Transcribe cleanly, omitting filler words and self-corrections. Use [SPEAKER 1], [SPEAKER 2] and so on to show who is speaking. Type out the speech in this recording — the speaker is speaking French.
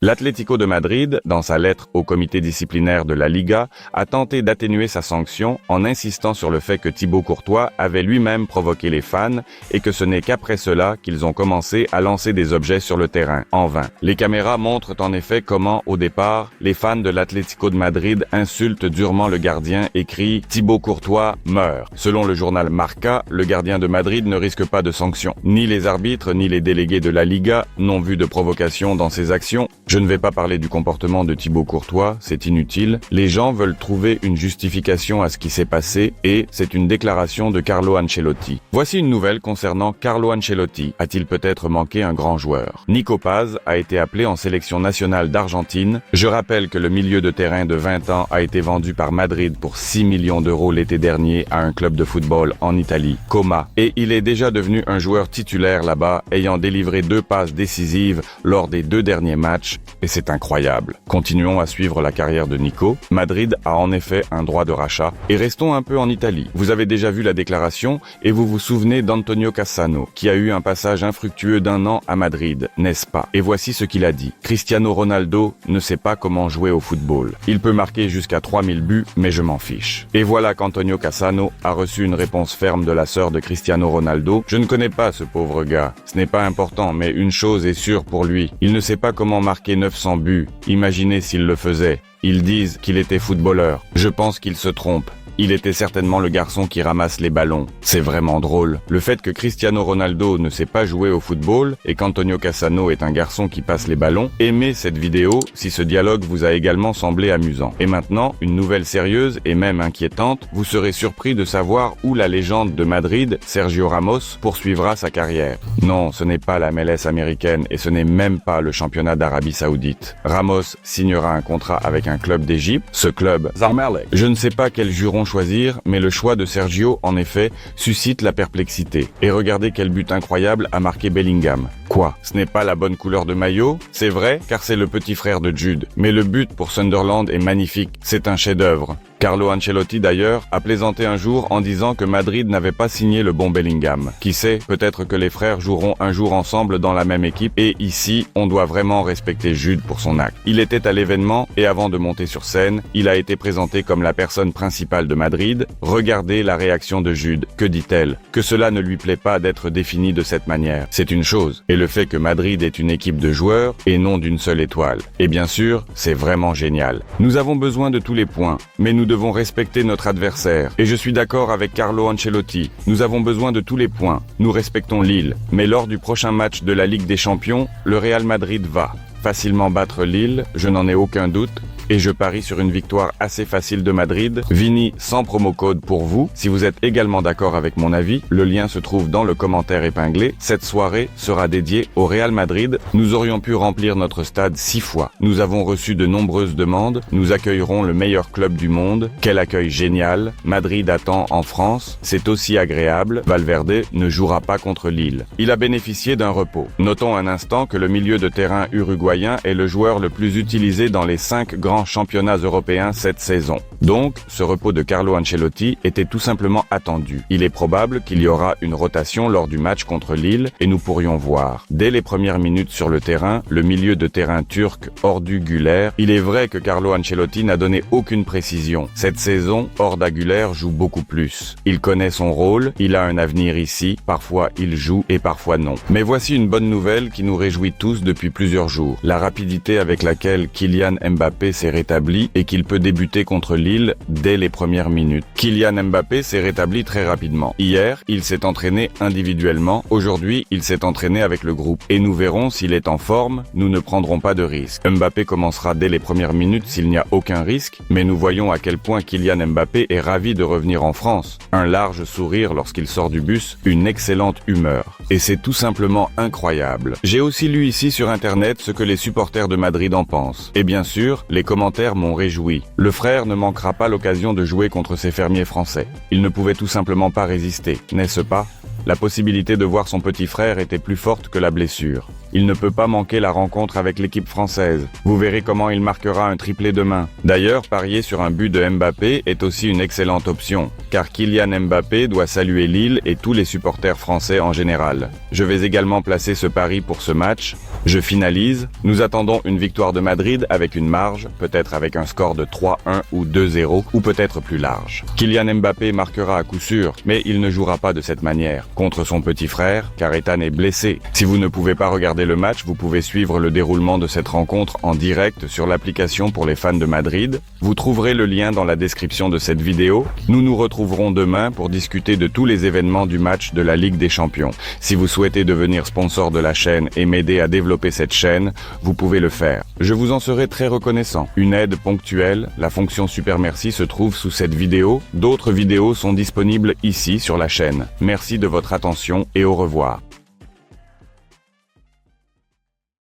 [SPEAKER 1] L'Atlético de Madrid, dans sa lettre au comité disciplinaire de la Liga, a tenté d'atténuer sa sanction en insistant sur le fait que Thibaut Courtois avait lui-même provoqué les fans et que ce n'est qu'après cela qu'ils ont commencé à lancer des objets sur le terrain, en vain. Les caméras montrent en effet comment, au départ, les fans de l'Atlético de Madrid insultent durement le gardien et crient « Thibaut Courtois meurt ». Selon le journal Marca, le gardien de Madrid ne risque pas de sanction. Ni les arbitres ni les délégués de la Liga n'ont vu de provocation dans ses actions. Je ne vais pas parler du comportement de Thibaut Courtois, c'est inutile. Les gens veulent trouver une justification à ce qui s'est passé et c'est une déclaration de Carlo Ancelotti. Voici une nouvelle concernant Carlo Ancelotti. A-t-il peut-être manqué un grand joueur? Nico Paz a été appelé en sélection nationale d'Argentine. Je rappelle que le milieu de terrain de 20 ans a été vendu par Madrid pour 6 millions d'euros l'été dernier à un club de football en Italie, Coma. Et il est déjà devenu un joueur titulaire là-bas, ayant délivré 2 passes décisives lors des 2 derniers matchs. Et c'est incroyable. Continuons à suivre la carrière de Nico. Madrid a en effet un droit de rachat. Et restons un peu en Italie. Vous avez déjà vu la déclaration et vous vous souvenez d'Antonio Cassano, qui a eu un passage infructueux d'1 an à Madrid, n'est-ce pas? Et voici ce qu'il a dit. Cristiano Ronaldo ne sait pas comment jouer au football. Il peut marquer jusqu'à 3000 buts, mais je m'en fiche. Et voilà qu'Antonio Cassano a reçu une réponse ferme de la sœur de Cristiano Ronaldo. Je ne connais pas ce pauvre gars. Ce n'est pas important, mais une chose est sûre pour lui. Il ne sait pas comment marquer 900 buts. Imaginez s'il le faisait. Ils disent qu'il était footballeur. Je pense qu'ils se trompent. Il était certainement le garçon qui ramasse les ballons. C'est vraiment drôle. Le fait que Cristiano Ronaldo ne sait pas jouer au football et qu'Antonio Cassano est un garçon qui passe les ballons, aimez cette vidéo si ce dialogue vous a également semblé amusant. Et maintenant, une nouvelle sérieuse et même inquiétante, vous serez surpris de savoir où la légende de Madrid, Sergio Ramos, poursuivra sa carrière. Non, ce n'est pas la MLS américaine et ce n'est même pas le championnat d'Arabie Saoudite. Ramos signera un contrat avec un club d'Égypte, ce club Zamalek. Je ne sais pas quel juron choisir, mais le choix de Sergio, en effet, suscite la perplexité. Et regardez quel but incroyable a marqué Bellingham. Quoi? Ce n'est pas la bonne couleur de maillot? C'est vrai, car c'est le petit frère de Jude. Mais le but pour Sunderland est magnifique. C'est un chef-d'œuvre. Carlo Ancelotti d'ailleurs a plaisanté un jour en disant que Madrid n'avait pas signé le bon Bellingham. Qui sait, peut-être que les frères joueront un jour ensemble dans la même équipe et ici, on doit vraiment respecter Jude pour son acte. Il était à l'événement et avant de monter sur scène, il a été présenté comme la personne principale de Madrid. Regardez la réaction de Jude. Que dit-elle? Que cela ne lui plaît pas d'être défini de cette manière. C'est une chose. Et le fait que Madrid est une équipe de joueurs et non d'une seule étoile. Et bien sûr, c'est vraiment génial. Nous avons besoin de tous les points, mais nous devons respecter notre adversaire. Et je suis d'accord avec Carlo Ancelotti. Nous avons besoin de tous les points. Nous respectons Lille. Mais lors du prochain match de la Ligue des Champions, le Real Madrid va facilement battre Lille, je n'en ai aucun doute. Et je parie sur une victoire assez facile de Madrid. Vini sans promo code pour vous. Si vous êtes également d'accord avec mon avis, le lien se trouve dans le commentaire épinglé. Cette soirée sera dédiée au Real Madrid. Nous aurions pu remplir notre stade 6 fois. Nous avons reçu de nombreuses demandes. Nous accueillerons le meilleur club du monde. Quel accueil génial. Madrid attend en France. C'est aussi agréable. Valverde ne jouera pas contre Lille. Il a bénéficié d'un repos. Notons un instant que le milieu de terrain uruguayen est le joueur le plus utilisé dans les 5 grands championnats européens cette saison. Donc, ce repos de Carlo Ancelotti était tout simplement attendu. Il est probable qu'il y aura une rotation lors du match contre Lille et nous pourrions voir, dès les premières minutes sur le terrain, le milieu de terrain turc Ordu Güler. Il est vrai que Carlo Ancelotti n'a donné aucune précision. Cette saison, Orda Güler joue beaucoup plus. Il connaît son rôle, il a un avenir ici, parfois il joue et parfois non. Mais voici une bonne nouvelle qui nous réjouit tous depuis plusieurs jours. La rapidité avec laquelle Kylian Mbappé s'est rétabli et qu'il peut débuter contre Lille dès les premières minutes. Kylian Mbappé s'est rétabli très rapidement. Hier, il s'est entraîné individuellement. Aujourd'hui, il s'est entraîné avec le groupe. Et nous verrons s'il est en forme. Nous ne prendrons pas de risque. Mbappé commencera dès les premières minutes s'il n'y a aucun risque. Mais nous voyons à quel point Kylian Mbappé est ravi de revenir en France. Un large sourire lorsqu'il sort du bus, une excellente humeur. Et c'est tout simplement incroyable. J'ai aussi lu ici sur Internet ce que les supporters de Madrid en pensent. Et bien sûr, les commentaires m'ont réjoui. Le frère ne manquera pas l'occasion de jouer contre ses fermiers français. Il ne pouvait tout simplement pas résister, n'est-ce pas? La possibilité de voir son petit frère était plus forte que la blessure. Il ne peut pas manquer la rencontre avec l'équipe française. Vous verrez comment il marquera un triplé demain. D'ailleurs, parier sur un but de Mbappé est aussi une excellente option, car Kylian Mbappé doit saluer Lille et tous les supporters français en général. Je vais également placer ce pari pour ce match. Je finalise, nous attendons une victoire de Madrid avec une marge, peut-être avec un score de 3-1 ou 2-0, ou peut-être plus large. Kylian Mbappé marquera à coup sûr, mais il ne jouera pas de cette manière, contre son petit frère, car Ethan est blessé. Si vous ne pouvez pas regarder le match, vous pouvez suivre le déroulement de cette rencontre en direct sur l'application pour les fans de Madrid. Vous trouverez le lien dans la description de cette vidéo. Nous nous retrouverons demain pour discuter de tous les événements du match de la Ligue des Champions. Si vous souhaitez devenir sponsor de la chaîne et m'aider à développer cette chaîne, vous pouvez le faire. Je vous en serai très reconnaissant. Une aide ponctuelle, la fonction Super Merci se trouve sous cette vidéo. D'autres vidéos sont disponibles ici sur la chaîne. Merci de votre attention et au revoir.